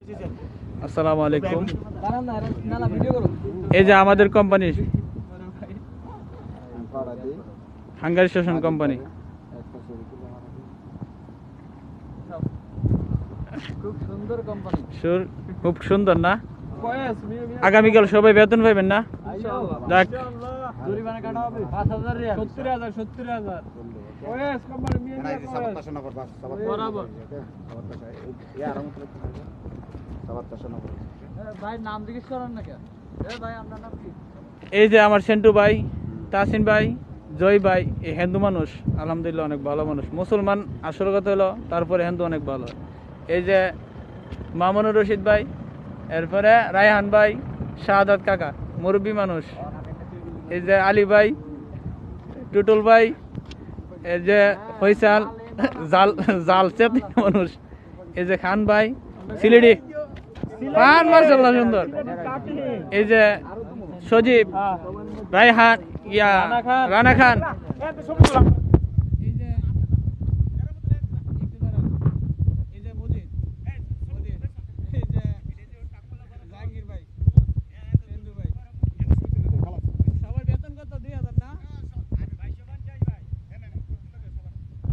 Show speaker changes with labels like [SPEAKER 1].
[SPEAKER 1] আসসালামু আলাইকুম। এই যে আমাদের কোম্পানি হাঙ্গারি স্টেশন কোম্পানি,
[SPEAKER 2] খুব সুন্দর কোম্পানি,
[SPEAKER 1] খুব সুন্দর না? আগামীকাল সবাই বেতন পাইবেন না? যাক,
[SPEAKER 2] জরিমানা কাটা হবে 5000 রিয়াল, 70000 70000 ওএস কোম্পানি মিয়া ভাই নাম জিজ্ঞেস করেন না কেন? ভাই আপনার নাম কি?
[SPEAKER 1] এই যে আমার সেন্টু ভাই, তাসিন ভাই, জয় ভাই, এই হিন্দু মানুষ আলহামদুলিল্লাহ অনেক ভালো মানুষ, মুসলমান আসল কথা হলো, তারপরে হিন্দু অনেক ভালো। এই যে মামুনুর রশিদ ভাই, এরপরে রায়হান ভাই, শাহাদাত কাকা মুরব্বী মানুষ, এই যে আলী ভাই, টুটুল ভাই, এই যে ফয়সাল জাল জাল চেত মানুষ, এই যে খান ভাই সিলেটি পান মাশাআল্লাহ সুন্দর, এই যে সজীব, রায়হান, রানা খান।